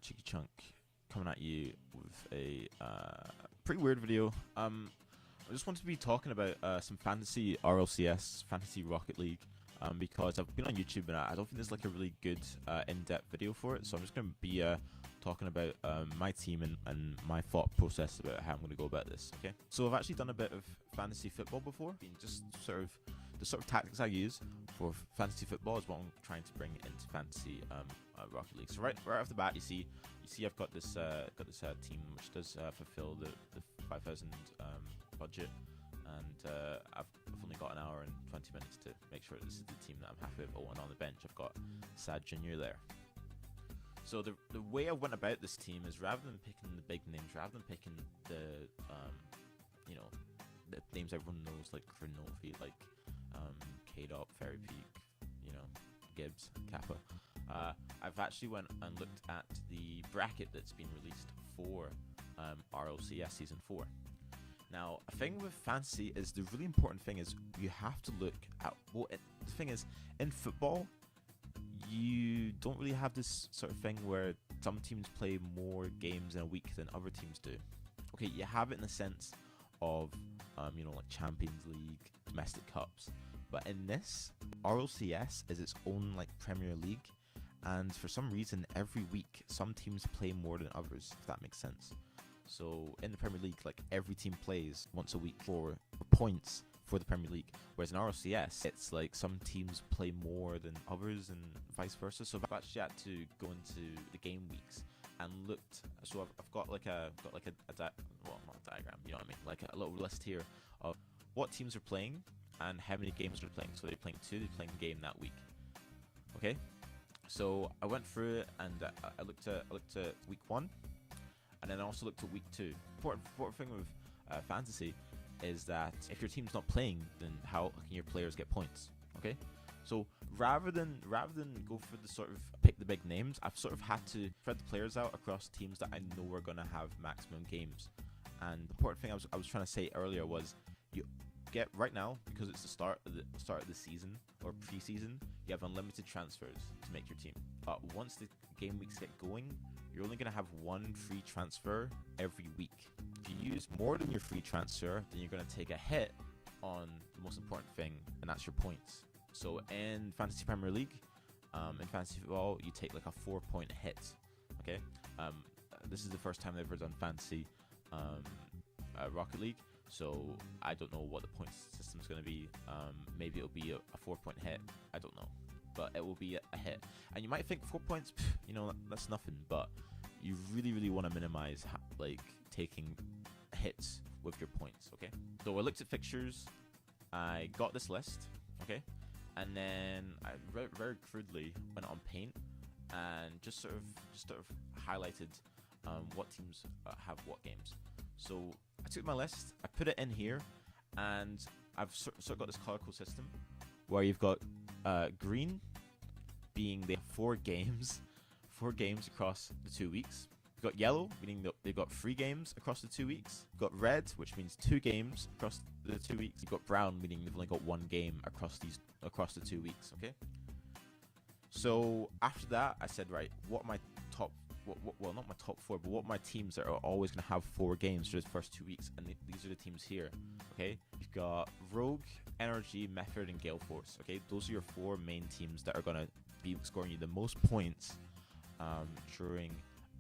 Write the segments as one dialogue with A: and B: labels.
A: Cheeky Chunk coming at you with a pretty weird video. I just wanted to be talking about some fantasy RLCS, Fantasy Rocket League, because I've been on YouTube and I don't think there's like a really good in-depth video for it. So I'm just going to be talking about my team and my thought process about how I'm going to go about this. Okay, so I've actually done a bit of fantasy football before. Just sort of the sort of tactics I use for fantasy football is what I'm trying to bring into fantasy Rocket League. So right off the bat, you see I've got this team which does fulfill the 5,000 budget, and I've only got an hour and 20 minutes to make sure this is the team that I'm happy with. Oh, and on the bench I've got Sad Junior there. So the way I went about this team is, rather than picking the big names, rather than picking the the names everyone knows like Cronovi, like K-Dop, Fairy Peak, Gibbs, Kappa, I've actually went and looked at the bracket that's been released for RLCS Season 4. Now, a thing with fantasy is, the really important thing is you have to look at the thing is, in football, you don't really have this sort of thing where some teams play more games in a week than other teams do. Okay, you have it in the sense of like Champions League, domestic cups, but in this, RLCS is its own like Premier League, and for some reason every week some teams play more than others, if that makes sense. So in the Premier League, like, every team plays once a week for points for the Premier League, whereas in RLCS it's like some teams play more than others and vice versa. So I've actually had to go into the game weeks and looked. So I've got like a well, not a diagram, you know what I mean, like a little list here of what teams are playing and how many games they're playing. So they're playing they're playing a game that week. Okay, so I went through it and I looked at week 1, and then I also looked at week 2. Important thing with fantasy is that if your team's not playing, then how can your players get points? Okay, so rather than go for the sort of pick the big names, I've sort of had to spread the players out across teams that I know are gonna have maximum games. And the important thing I was trying to say earlier was, you get right now, because it's the start of the season or preseason, you have unlimited transfers to make your team. But once the game weeks get going, you're only going to have one free transfer every week. If you use more than your free transfer, then you're going to take a hit on the most important thing, and that's your points. So in Fantasy Premier League, in Fantasy Football, you take like a 4-point hit. Okay, this is the first time I've ever done Fantasy Rocket League, so I don't know what the point system is going to be. Maybe it'll be a 4-point hit. I don't know, but it will be a hit. And you might think 4 points, that's nothing, but you really want to minimize like taking hits with your points. Okay, so I looked at fixtures, I got this list, okay, and then I very crudely went on Paint and just sort of highlighted what teams have what games. So I took my list, I put it in here, and I've sort of got this color code system where you've got green being they have 4 games across the 2 weeks. You've got yellow, meaning that they've got 3 games across the 2 weeks. You've got red, which means 2 games across the 2 weeks. You've got brown, meaning they've only got 1 game across the 2 weeks. Okay. So after that, I said, right, what are my top? Well, not my top 4, but what my teams that are always going to have 4 games for the first 2 weeks, and these are the teams here. Okay, you've got Rogue, Energy, Method, and Gale Force. Okay, those are your 4 main teams that are going to be scoring you the most points during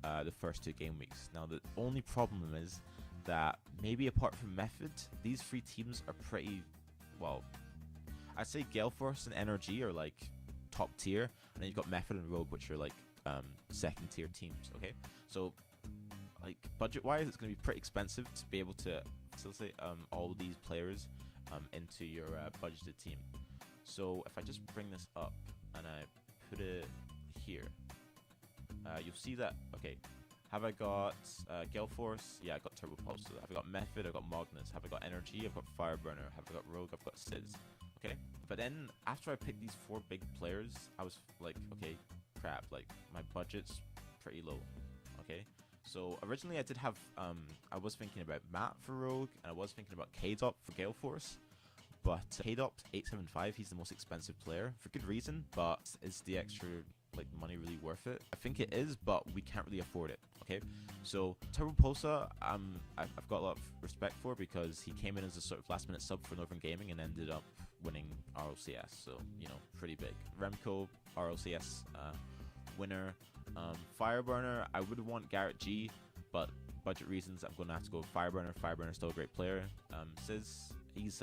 A: the first 2 game weeks. Now, the only problem is that maybe apart from Method, these 3 teams are pretty, well, I'd say Gale Force and Energy are like top tier, and then you've got Method and Rogue, which are like second tier teams. Okay, so like budget wise, it's going to be pretty expensive to be able to facilitate all these players into your budgeted team. So if I just bring this up and I put it here, you'll see that, okay, have I got Gale Force? Yeah, I got Turbo Pulse. Have I got Method? I've got Magnus. Have I got Energy? I've got Fireburner. Have I got Rogue? I've got Sizz. Okay, but then after I picked these 4 big players, I was like, okay, crap, like my budget's pretty low. Okay, so originally I did have I was thinking about Matt for Rogue, and I was thinking about K-Dop for Gale Force, but K-Dop's 875, he's the most expensive player for good reason, but it's the extra like money really worth it? I think it is, but we can't really afford it. Okay, so Turboposa, I've got a lot of respect for, because he came in as a sort of last minute sub for Northern Gaming and ended up winning RLCS. So you know, pretty big. Remco, RLCS winner. Fireburner, I would want Garrett G, but budget reasons, I'm gonna have to go with Fireburner. Fireburner's still a great player. Sizz, he's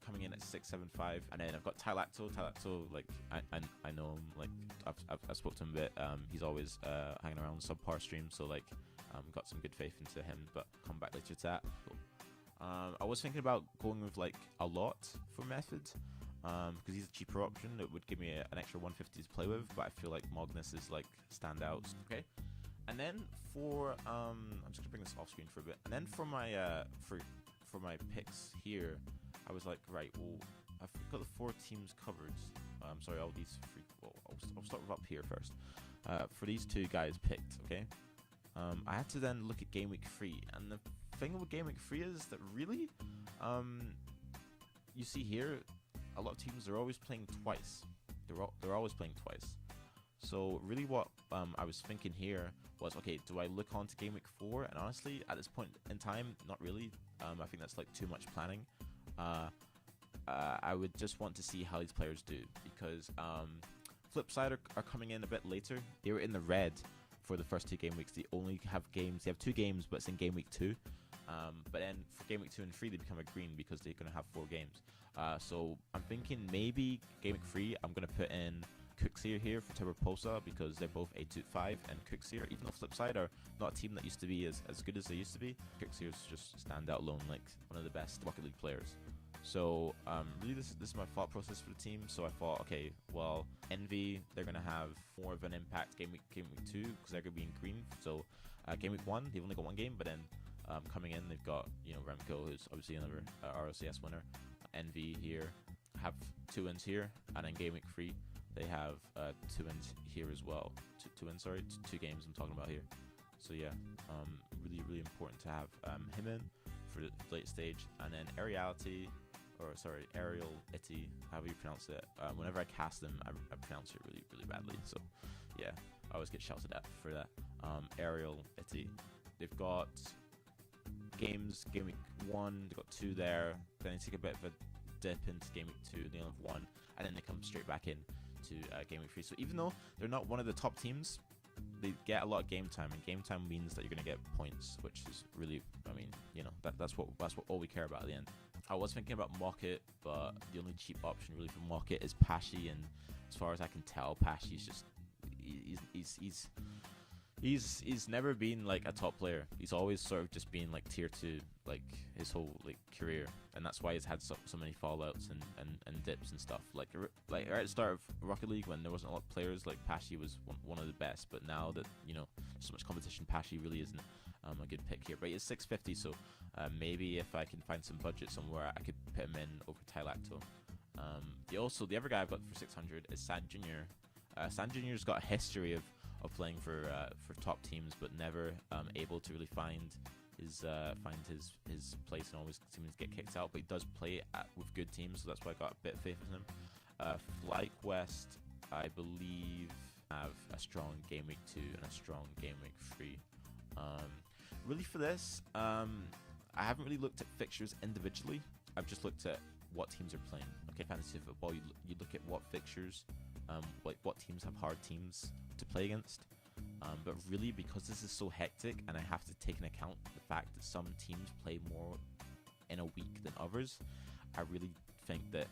A: coming in at 675, and then I've got Tylacto. Tylacto, like I know him, like I've spoke to him a bit. He's always hanging around subpar streams, so like got some good faith into him. But come back later to that. Cool. I was thinking about going with like a lot for Method, because he's a cheaper option. It would give me an extra 150 to play with, but I feel like Magnus is like standouts. Okay. And then for I'm just gonna bring this off screen for a bit. And then for my for my picks here, I was like, right, well, I've got the 4 teams covered. I'm sorry, all these 3. Well, I'll start with up here first. For these 2 guys picked, okay. I had to then look at Game Week 3, and the thing with Game Week 3 is that really, you see here, a lot of teams are always playing twice. They're always playing twice. So really what I was thinking here was, okay, do I look on to Game Week 4? And honestly, at this point in time, not really. I think that's like too much planning. I would just want to see how these players do, because Flipside are coming in a bit later. They were in the red for the first 2 game weeks. They only have games. They have 2 games, but it's in Game Week 2. But then for Game Week 2 and 3, they become a green because they're going to have 4 games. So I'm thinking maybe Game Week 3, I'm going to put in Cookseer here for Turboposa, because they're both 8-5, and Cookseer, even though Flipside are not a team that used to be as good as they used to be, Cookseer's just stand out alone, like one of the best Rocket League players. So really this is my thought process for the team. So I thought, okay, well, Envy, they're going to have more of an impact Game Week 2, because they're going to be in green. So Game Week 1, they've only got 1 game, but then coming in, they've got, you know, Remco, who's obviously another RLCS winner. Envy here have 2 wins here, and then Game Week 3, they have 2 wins here as well. 2 wins, sorry, 2 games I'm talking about here. So yeah, really important to have him in for the late stage. And then Aerial Itty, however you pronounce it. Whenever I cast them, I pronounce it really badly. So yeah, I always get shouted at for that. Aerial Itty, they've got games. Game Week 1, they've got 2 there. Then they take a bit of a dip into Game Week 2, they only have 1, and then they come straight back in to Game Week 3. So even though they're not one of the top teams, they get a lot of game time, and game time means that you're going to get points, which is really, I mean, you know, that's what all we care about at the end. I was thinking about Mocket, but the only cheap option really for Mocket is Pashy, and as far as I can tell, Pashy's just he's never been like a top player. He's always sort of just been like tier 2 like his whole like career, and that's why he's had so many fallouts and dips and stuff. Like right at the start of Rocket League, when there wasn't a lot of players, like Pashy was one of the best, but now that, you know, there's so much competition, Pashy really isn't a good pick here. But it's 650, so maybe if I can find some budget somewhere, I could put him in over Tylacto. The other guy I've got for 600 is San Junior. San Junior's got a history of playing for top teams, but never able to really find his place, and always seems to get kicked out. But he does play with good teams, so that's why I got a bit of faith in him. FlyQuest, I believe, have a strong Game Week 2 and a strong Game Week 3. Really for this, I haven't really looked at fixtures individually. I've just looked at what teams are playing. Okay, fantasy football, you look at what fixtures, like what teams have hard teams to play against. But really, because this is so hectic, and I have to take into account the fact that some teams play more in a week than others, I really think that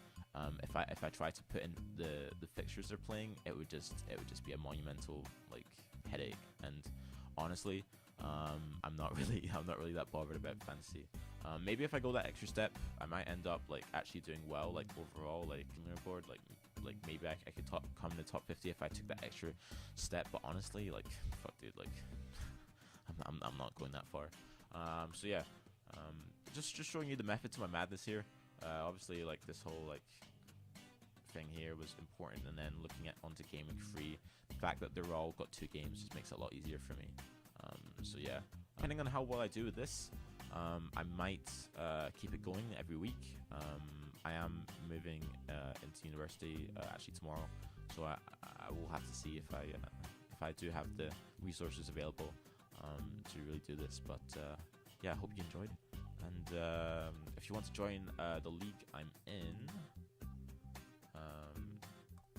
A: if I try to put in the fixtures they're playing, it would just be a monumental like headache. And honestly, I'm not really that bothered about fantasy. Maybe if I go that extra step, I might end up like actually doing well, like overall, like leaderboard, like maybe I could come in the top 50 if I took that extra step. But honestly, like, fuck, dude, like, I'm not going that far. So yeah, just showing you the method to my madness here. Obviously, like, this whole like thing here was important, and then looking at onto Game Week 3, the fact that they're all got 2 games just makes it a lot easier for me. So yeah, depending on how well I do with this, I might keep it going every week. I am moving into university actually tomorrow, so I will have to see if I do have the resources available to really do this. But yeah, I hope you enjoyed. And if you want to join the league I'm in,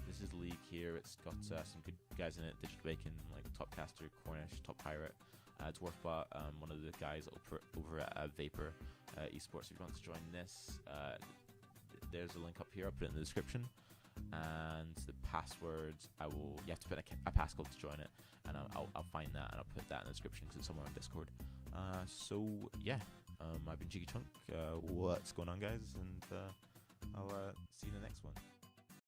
A: this is the league here. It's got some good guys in it: Digital Bacon, like Topcaster, Cornish, Top Pirate, Dwarfbot, one of the guys over at Vapor Esports. If you want to join this, there's a link up here. I'll put it in the description. And the passwords, you have to put a passcode to join it, and I'll find that and I'll put that in the description because it's somewhere on Discord. So yeah, I've been Cheeky Chunk. What's going on, guys? And I'll see you in the next one.